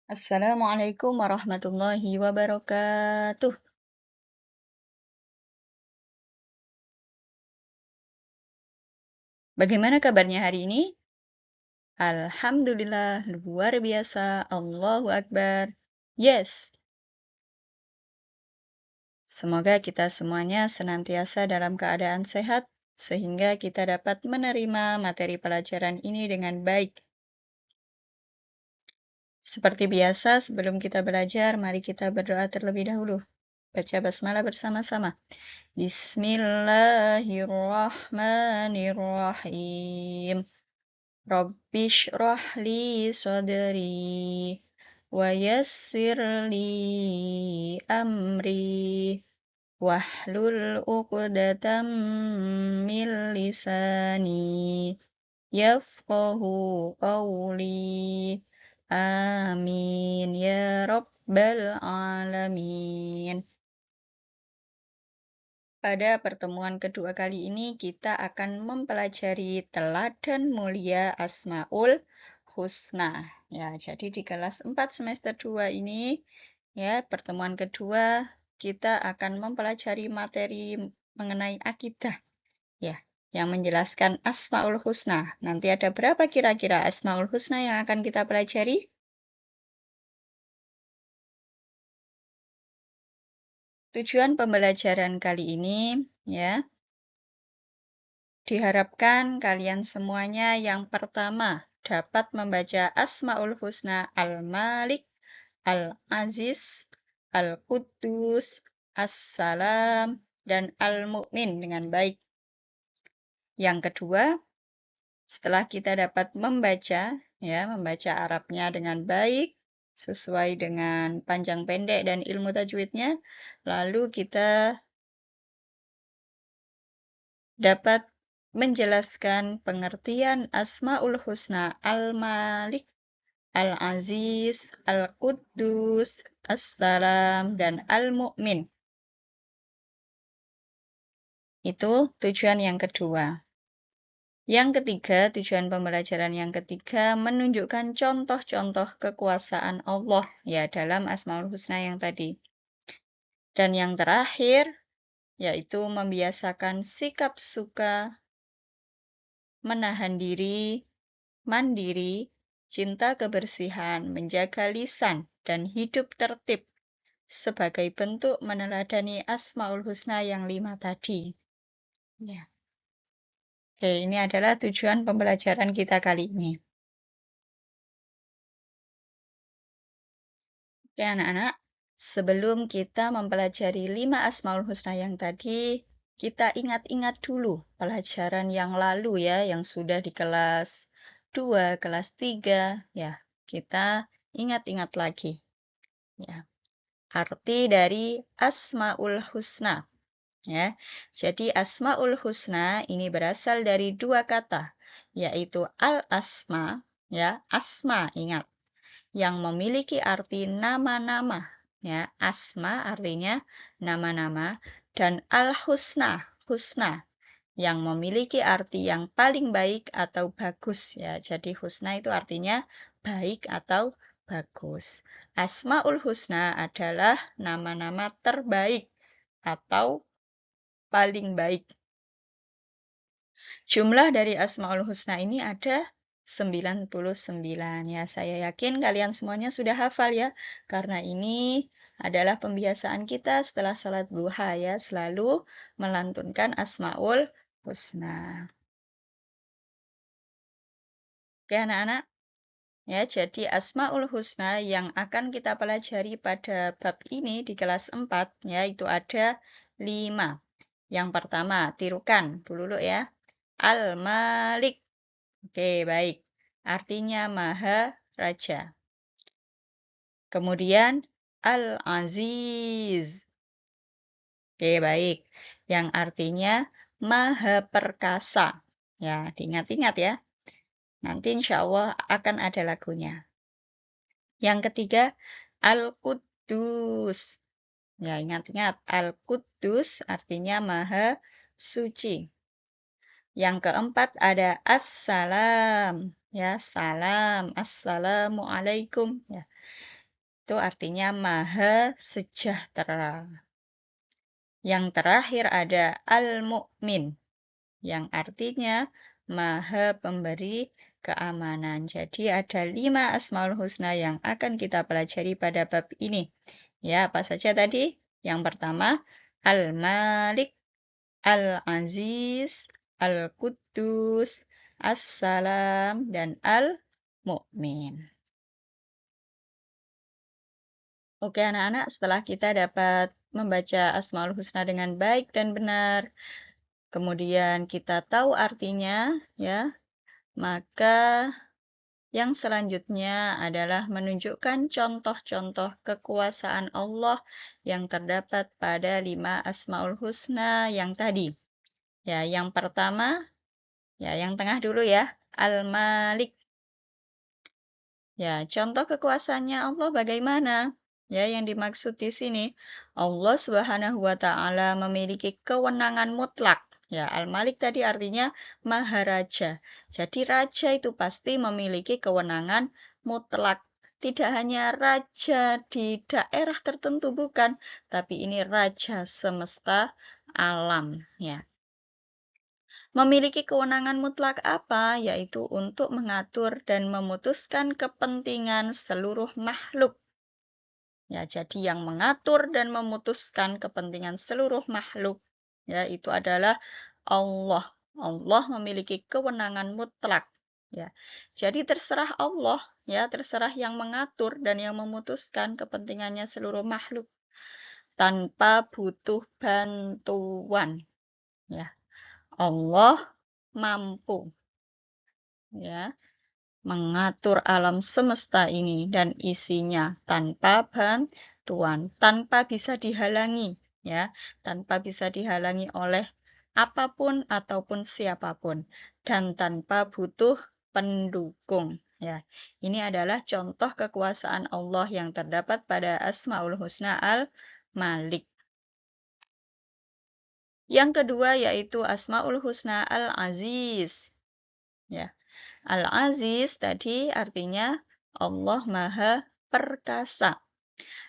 Assalamualaikum warahmatullahi wabarakatuh. Bagaimana kabarnya hari ini? Alhamdulillah, luar biasa. Allahu Akbar. Yes, semoga kita semuanya senantiasa dalam keadaan sehat, sehingga kita dapat menerima materi pelajaran ini dengan baik. Seperti biasa, sebelum kita belajar, mari kita berdoa terlebih dahulu. Baca basmalah bersama-sama. Bismillahirrahmanirrahim. Rabbi shrah li sadri wa yassir li amri wahlul 'uqdatam min lisani yafqahu qawli. Amin ya rabbal alamin. Pada pertemuan kedua kali ini kita akan mempelajari teladan mulia Asmaul Husna. Ya, jadi di kelas 4 semester 2 ini, ya, pertemuan kedua kita akan mempelajari materi mengenai akidah. Ya, yang menjelaskan Asmaul Husna. Nanti ada berapa kira-kira Asmaul Husna yang akan kita pelajari? Tujuan pembelajaran kali ini, ya, diharapkan kalian semuanya yang pertama dapat membaca Asmaul Husna Al-Malik, Al-Aziz, Al-Quddus, As-Salam, dan Al-Mu'min dengan baik. Yang kedua, setelah kita dapat membaca, ya, membaca Arabnya dengan baik, sesuai dengan panjang pendek dan ilmu tajwidnya, lalu kita dapat menjelaskan pengertian Asmaul Husna Al-Malik, Al-Aziz, Al-Quddus, As-Salam, dan Al-Mu'min. Itu tujuan yang kedua. Yang ketiga, tujuan pembelajaran yang ketiga menunjukkan contoh-contoh kekuasaan Allah ya dalam Asmaul Husna yang tadi. Dan yang terakhir, yaitu membiasakan sikap suka, menahan diri, mandiri, cinta kebersihan, menjaga lisan, dan hidup tertib sebagai bentuk meneladani Asmaul Husna yang 5 tadi. Ya. Oke, ini adalah tujuan pembelajaran kita kali ini. Oke, anak-anak, sebelum kita mempelajari 5 Asmaul Husna yang tadi, kita ingat-ingat dulu pelajaran yang lalu ya, yang sudah di kelas 2, kelas 3, ya. Kita ingat-ingat lagi. Ya. Arti dari Asmaul Husna. Ya. Jadi Asmaul Husna ini berasal dari 2 kata, yaitu al-asma, ya, asma ingat, yang memiliki arti nama-nama, ya. Asma artinya nama-nama, dan al-husna, husna, yang memiliki arti yang paling baik atau bagus, ya. Jadi husna itu artinya baik atau bagus. Asmaul Husna adalah nama-nama terbaik atau paling baik. Jumlah dari Asmaul Husna ini ada 99. Ya, saya yakin kalian semuanya sudah hafal ya. Karena ini adalah pembiasaan kita setelah sholat duha ya. Selalu melantunkan Asmaul Husna. Oke anak-anak. Ya, jadi Asmaul Husna yang akan kita pelajari pada bab ini di kelas 4, ya, itu ada 5. Yang pertama, tirukan dulu ya. Al-Malik. Oke, baik. Artinya Maha Raja. Kemudian Al-Aziz. Oke, baik. Yang artinya Maha Perkasa. Ya, diingat-ingat ya. Nanti insya Allah akan ada lagunya. Yang ketiga, Al-Quddus. Ya, ingat-ingat. Al-Quddus artinya Maha Suci. Yang keempat ada Assalam. Ya, salam. Assalamualaikum. Ya. Itu artinya maha sejahtera. Yang terakhir ada Al-Mu'min, yang artinya maha pemberi keamanan. Jadi ada 5 Asmaul Husna yang akan kita pelajari pada bab ini. Ya, apa saja tadi? Yang pertama, Al-Malik, Al-Aziz, Al-Quddus, As-Salam, dan Al-Mu'min. Oke anak-anak, setelah kita dapat membaca Asmaul Husna dengan baik dan benar, kemudian kita tahu artinya, ya, maka yang selanjutnya adalah menunjukkan contoh-contoh kekuasaan Allah yang terdapat pada 5 Asmaul Husna yang tadi. Ya, yang pertama, ya yang tengah dulu ya, Al-Malik. Ya, contoh kekuasaannya Allah bagaimana? Ya, yang dimaksud di sini, Allah Subhanahu wa Ta'ala memiliki kewenangan mutlak. Ya, Al-Malik tadi artinya maharaja. Jadi raja itu pasti memiliki kewenangan mutlak. Tidak hanya raja di daerah tertentu bukan, tapi ini raja semesta alam, ya. Memiliki kewenangan mutlak apa? Yaitu untuk mengatur dan memutuskan kepentingan seluruh makhluk. Ya, jadi yang mengatur dan memutuskan kepentingan seluruh makhluk, ya, itu adalah Allah. Allah memiliki kewenangan mutlak. Ya, jadi terserah Allah, ya, terserah yang mengatur dan yang memutuskan kepentingannya seluruh makhluk tanpa butuh bantuan. Ya, Allah mampu, ya, mengatur alam semesta ini dan isinya tanpa bantuan, tanpa bisa dihalangi, ya, tanpa bisa dihalangi oleh apapun ataupun siapapun, dan tanpa butuh pendukung. Ya, ini adalah contoh kekuasaan Allah yang terdapat pada Asmaul Husna Al-Malik. Yang kedua yaitu Asmaul Husna Al-Aziz. Ya, Al-Aziz tadi artinya Allah Maha Perkasa.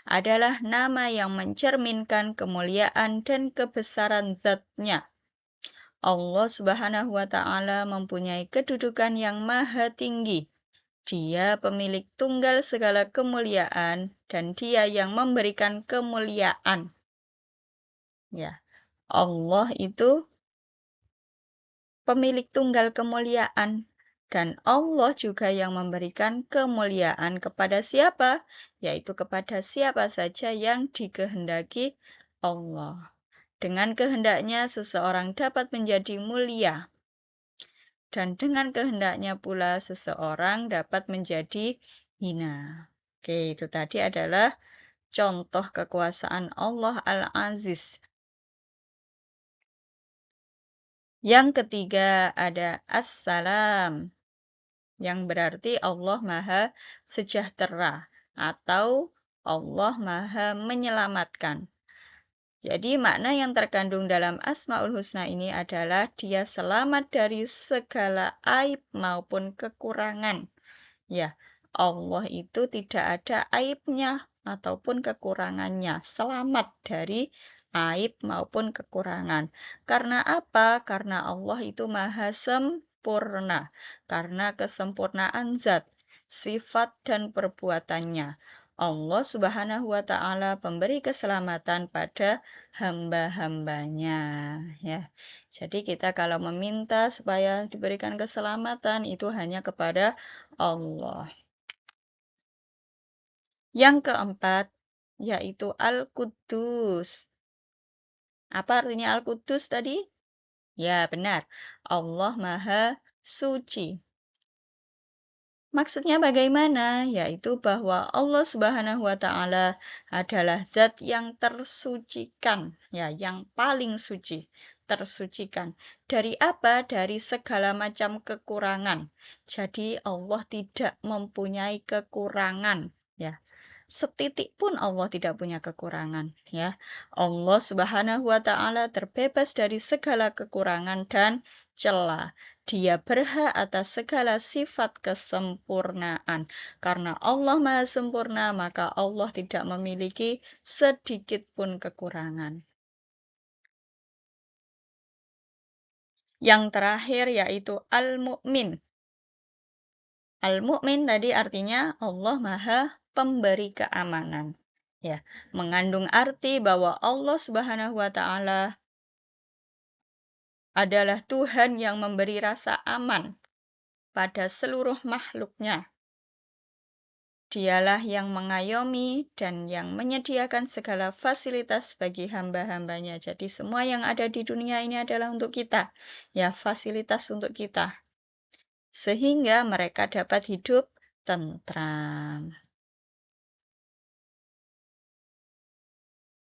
Adalah nama yang mencerminkan kemuliaan dan kebesaran zat-Nya. Allah Subhanahu wa Ta'ala mempunyai kedudukan yang maha tinggi. Dia pemilik tunggal segala kemuliaan dan Dia yang memberikan kemuliaan. Ya, Allah itu pemilik tunggal kemuliaan. Dan Allah juga yang memberikan kemuliaan kepada siapa? Yaitu kepada siapa saja yang dikehendaki Allah. Dengan kehendaknya seseorang dapat menjadi mulia. Dan dengan kehendaknya pula seseorang dapat menjadi hina. Oke, itu tadi adalah contoh kekuasaan Allah Al-Aziz. Yang ketiga ada As-Salam, yang berarti Allah Maha Sejahtera atau Allah Maha Menyelamatkan. Jadi makna yang terkandung dalam Asmaul Husna ini adalah Dia selamat dari segala aib maupun kekurangan. Ya, Allah itu tidak ada aibnya ataupun kekurangannya, selamat dari aib maupun kekurangan. Karena apa? Karena Allah itu maha sempurna. Karena kesempurnaan zat, sifat, dan perbuatannya. Allah Subhanahu wa Ta'ala pemberi keselamatan pada hamba-hambanya. Ya, jadi kita kalau meminta supaya diberikan keselamatan itu hanya kepada Allah. Yang keempat yaitu Al-Quddus. Apa artinya Al-Quddus tadi? Ya, benar. Allah Maha Suci. Maksudnya bagaimana? Yaitu bahwa Allah Subhanahu wa Ta'ala adalah zat yang tersucikan, ya, yang paling suci, tersucikan. Dari apa? Dari segala macam kekurangan. Jadi Allah tidak mempunyai kekurangan, ya. Setitik pun Allah tidak punya kekurangan, ya. Allah Subhanahu wa taala terbebas dari segala kekurangan dan celah. Dia berhak atas segala sifat kesempurnaan. Karena Allah Maha Sempurna, maka Allah tidak memiliki sedikit pun kekurangan. Yang terakhir yaitu Al-Mu'min. Al-Mu'min tadi artinya Allah Maha Pemberi keamanan. Ya, mengandung arti bahwa Allah Subhanahu wa taala adalah Tuhan yang memberi rasa aman pada seluruh makhluknya. Dialah yang mengayomi dan yang menyediakan segala fasilitas bagi hamba-hambanya. Jadi semua yang ada di dunia ini adalah untuk kita. Ya, fasilitas untuk kita. Sehingga mereka dapat hidup tentram.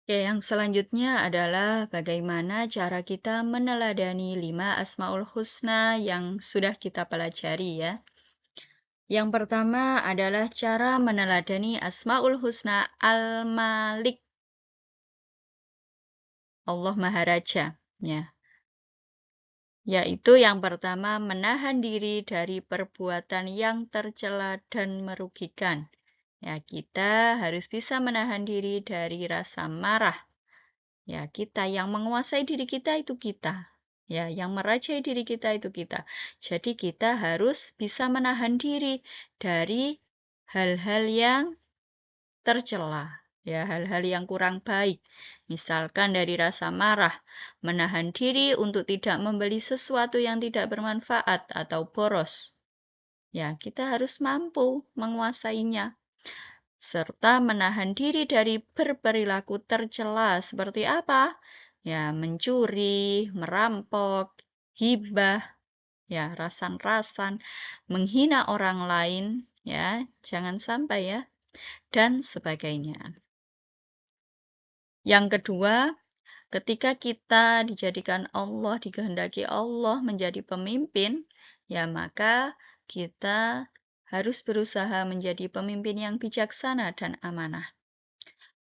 Oke, yang selanjutnya adalah bagaimana cara kita meneladani 5 Asmaul Husna yang sudah kita pelajari ya. Yang pertama adalah cara meneladani Asmaul Husna Al-Malik. Allah Maharaja, ya. Yaitu yang pertama menahan diri dari perbuatan yang tercela dan merugikan. Ya, kita harus bisa menahan diri dari rasa marah. Ya, kita yang menguasai diri kita itu kita. Ya, yang merajai diri kita itu kita. Jadi kita harus bisa menahan diri dari hal-hal yang tercela. Ya, hal-hal yang kurang baik. Misalkan dari rasa marah, menahan diri untuk tidak membeli sesuatu yang tidak bermanfaat atau boros. Ya, kita harus mampu menguasainya. Serta menahan diri dari berperilaku tercela seperti apa? Ya, mencuri, merampok, gibah, ya, rasan-rasan, menghina orang lain, ya, jangan sampai ya, dan sebagainya. Yang kedua, ketika kita dijadikan Allah, dikehendaki Allah menjadi pemimpin, ya maka kita harus berusaha menjadi pemimpin yang bijaksana dan amanah.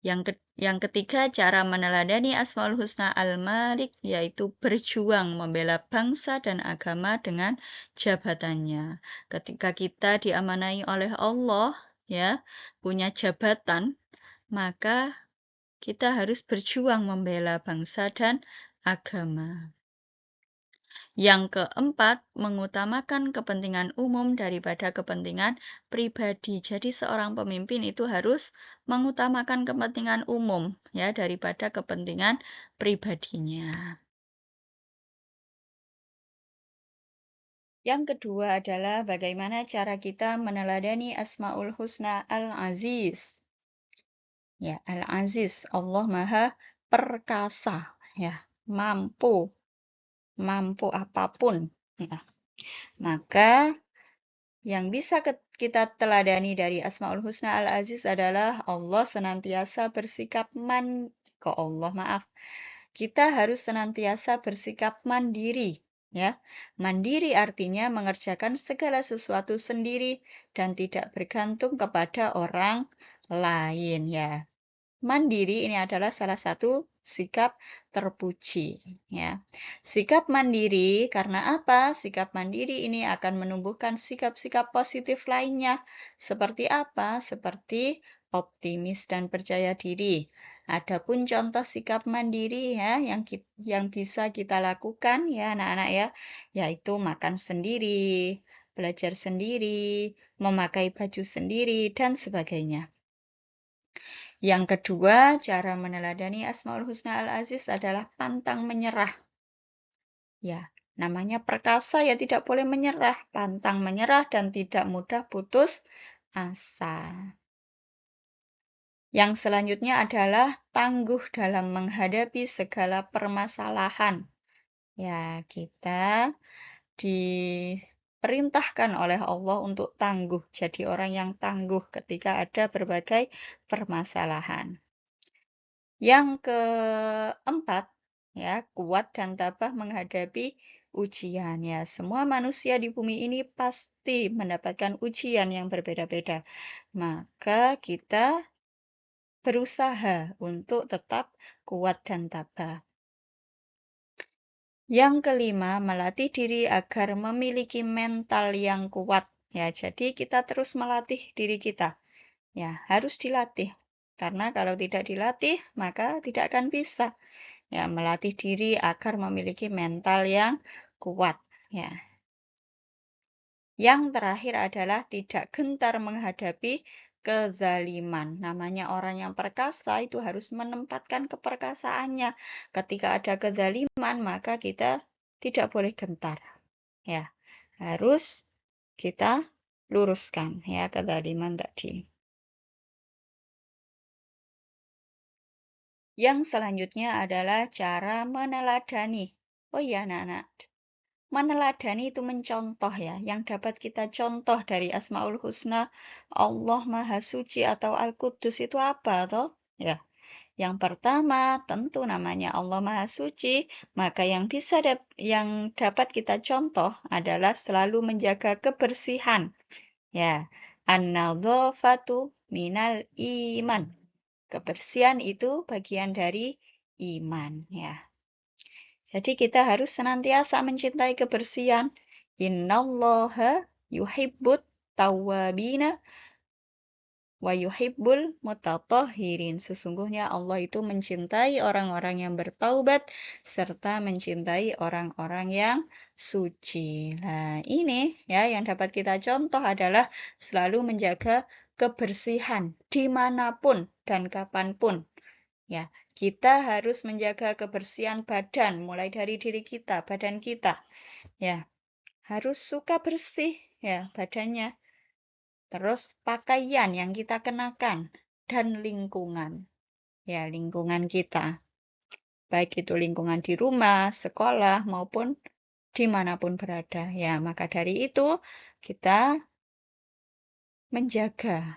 Yang ketiga, cara meneladani Asmaul Husna Al-Malik, yaitu berjuang membela bangsa dan agama dengan jabatannya. Ketika kita diamanai oleh Allah, ya, punya jabatan, maka kita harus berjuang membela bangsa dan agama. Yang keempat, mengutamakan kepentingan umum daripada kepentingan pribadi. Jadi seorang pemimpin itu harus mengutamakan kepentingan umum ya daripada kepentingan pribadinya. Yang kedua adalah bagaimana cara kita meneladani Asmaul Husna Al-Aziz. Ya, Al-Aziz, Allah Maha Perkasa, ya, mampu apapun. Ya. Maka yang bisa kita teladani dari Asmaul Husna Al-Aziz adalah Allah senantiasa bersikap Kita harus senantiasa bersikap mandiri. Ya, mandiri artinya mengerjakan segala sesuatu sendiri dan tidak bergantung kepada orang lain. Ya, mandiri ini adalah salah satu sikap terpuji. Ya, sikap mandiri karena apa? Sikap mandiri ini akan menumbuhkan sikap-sikap positif lainnya. Seperti apa? Seperti optimis dan percaya diri. Adapun contoh sikap mandiri ya yang bisa kita lakukan ya anak-anak ya, yaitu makan sendiri, belajar sendiri, memakai baju sendiri dan sebagainya. Yang kedua, cara meneladani Asmaul Husna Al-Aziz adalah pantang menyerah. Ya, namanya perkasa ya tidak boleh menyerah, pantang menyerah dan tidak mudah putus asa. Yang selanjutnya adalah tangguh dalam menghadapi segala permasalahan. Ya, kita diperintahkan oleh Allah untuk tangguh, jadi orang yang tangguh ketika ada berbagai permasalahan. Yang keempat, ya, kuat dan tabah menghadapi ujian ya. Semua manusia di bumi ini pasti mendapatkan ujian yang berbeda-beda. Maka kita berusaha untuk tetap kuat dan tabah. Yang kelima, melatih diri agar memiliki mental yang kuat. Ya, jadi kita terus melatih diri kita. Ya, harus dilatih. Karena kalau tidak dilatih, maka tidak akan bisa. Ya, melatih diri agar memiliki mental yang kuat. Ya. Yang terakhir adalah tidak gentar menghadapi kezaliman. Namanya orang yang perkasa itu harus menempatkan keperkasaannya. Ketika ada kezaliman, maka kita tidak boleh gentar. Ya, harus kita luruskan ya kezaliman tadi. Yang selanjutnya adalah cara meneladani. Oh iya anak-anak, meneladani itu mencontoh ya, yang dapat kita contoh dari Asmaul Husna, Allah Maha Suci atau Al-Qudus itu apa toh? Ya, yang pertama tentu namanya Allah Maha Suci, maka yang dapat kita contoh adalah selalu menjaga kebersihan. Ya, an-nadzafatu minal iman. Kebersihan itu bagian dari iman ya. Jadi kita harus senantiasa mencintai kebersihan. Innallaha yuhibbut tawwabina wa yuhibbul mutatahhirin. Sesungguhnya Allah itu mencintai orang-orang yang bertaubat serta mencintai orang-orang yang suci. Nah, ini ya yang dapat kita contoh adalah selalu menjaga kebersihan dimanapun dan kapanpun. Ya, kita harus menjaga kebersihan badan, mulai dari diri kita, badan kita. Ya, harus suka bersih ya badannya. Terus pakaian yang kita kenakan dan lingkungan. Ya, lingkungan kita. Baik itu lingkungan di rumah, sekolah maupun dimanapun berada. Ya, maka dari itu kita menjaga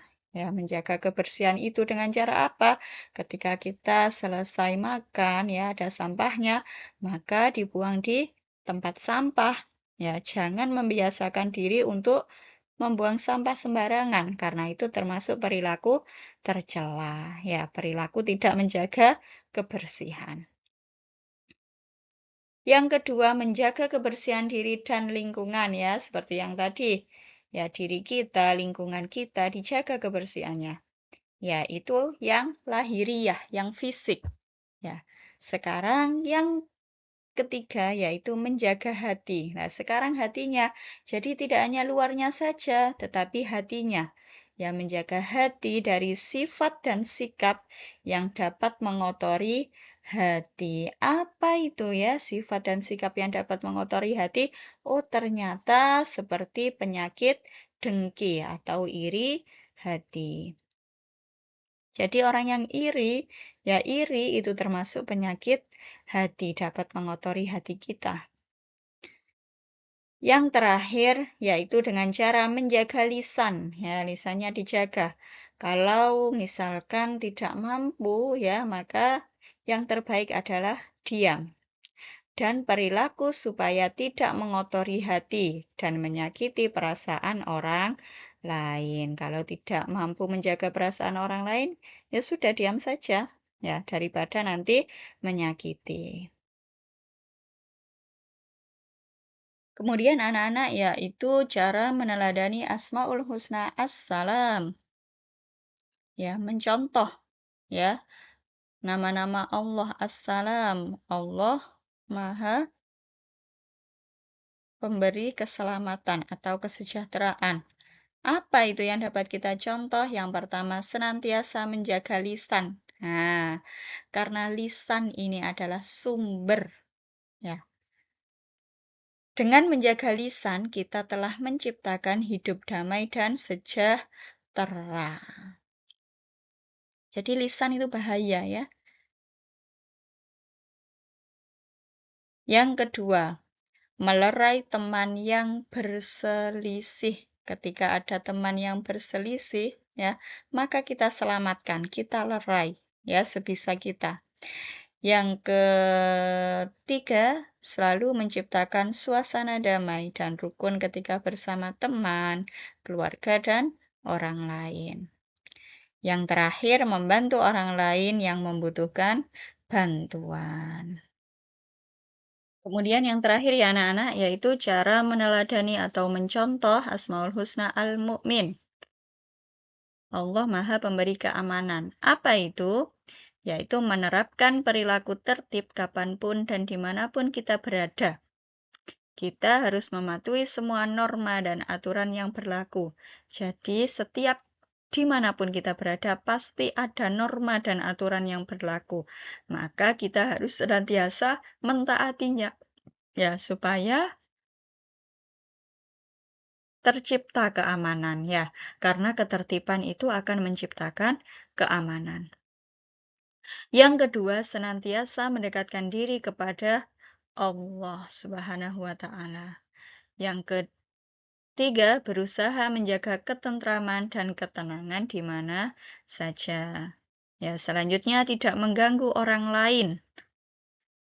kebersihan itu dengan cara apa? Ketika kita selesai makan, ya ada sampahnya, maka dibuang di tempat sampah. Ya, jangan membiasakan diri untuk membuang sampah sembarangan, karena itu termasuk perilaku tercela. Ya, perilaku tidak menjaga kebersihan. Yang kedua, menjaga kebersihan diri dan lingkungan ya, seperti yang tadi. Ya, diri kita, lingkungan kita dijaga kebersihannya. Ya, itu yang lahiriah, yang fisik. Ya. Sekarang yang ketiga yaitu menjaga hati. Nah, sekarang hatinya jadi tidak hanya luarnya saja, tetapi hatinya. Ya, menjaga hati dari sifat dan sikap yang dapat mengotori hati. Apa itu ya sifat dan sikap yang dapat mengotori hati? Oh, ternyata seperti penyakit dengki atau iri hati. Jadi orang yang iri, ya iri itu termasuk penyakit hati, dapat mengotori hati kita. Yang terakhir, yaitu dengan cara menjaga lisan, ya lisannya dijaga. Kalau misalkan tidak mampu, ya maka yang terbaik adalah diam. Dan perilaku supaya tidak mengotori hati dan menyakiti perasaan orang lain. Kalau tidak mampu menjaga perasaan orang lain, ya sudah diam saja, ya daripada nanti menyakiti. Kemudian anak-anak yaitu cara meneladani Asmaul Husna As-Salam. Ya, mencontoh ya nama-nama Allah As-Salam. Allah Maha Pemberi keselamatan atau kesejahteraan. Apa itu yang dapat kita contoh? Yang pertama, senantiasa menjaga lisan. Nah, karena lisan ini adalah sumber. Ya. Dengan menjaga lisan, kita telah menciptakan hidup damai dan sejahtera. Jadi lisan itu bahaya ya. Yang kedua, melerai teman yang berselisih. Ketika ada teman yang berselisih, ya, maka kita selamatkan, kita lerai, ya, sebisa kita. Yang ketiga, selalu menciptakan suasana damai dan rukun ketika bersama teman, keluarga, dan orang lain. Yang terakhir, membantu orang lain yang membutuhkan bantuan. Kemudian yang terakhir ya anak-anak, yaitu cara meneladani atau mencontoh Asmaul Husna Al-Mu'min. Allah Maha Pemberi Keamanan. Apa itu? Yaitu menerapkan perilaku tertib kapanpun dan dimanapun kita berada. Kita harus mematuhi semua norma dan aturan yang berlaku. Jadi setiap dimanapun kita berada, pasti ada norma dan aturan yang berlaku. Maka kita harus senantiasa mentaatinya. Ya, supaya tercipta keamanan. Ya, karena ketertiban itu akan menciptakan keamanan. Yang kedua, senantiasa mendekatkan diri kepada Allah Subhanahu wa Ta'ala. Yang ketiga, berusaha menjaga ketentraman dan ketenangan di mana saja. Ya, selanjutnya tidak mengganggu orang lain.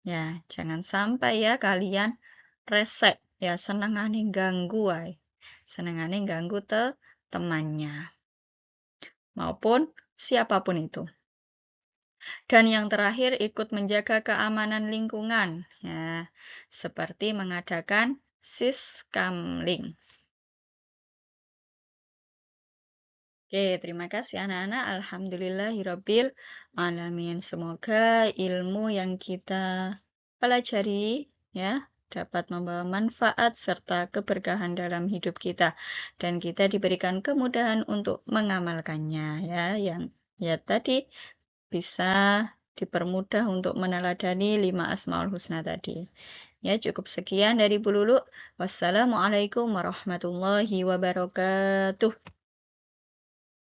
Ya, jangan sampai ya kalian resek, ya senengane ganggu wae. Senengane ganggu temannya maupun siapapun itu. Dan yang terakhir, ikut menjaga keamanan lingkungan, ya, seperti mengadakan siskamling. Oke, terima kasih anak-anak. Alhamdulillahirabbil alamin. Semoga ilmu yang kita pelajari ya dapat membawa manfaat serta keberkahan dalam hidup kita dan kita diberikan kemudahan untuk mengamalkannya ya yang ya tadi bisa dipermudah untuk meneladani 5 Asmaul Husna tadi. Ya, cukup sekian dari Bu Lulu. Wassalamualaikum warahmatullahi wabarakatuh.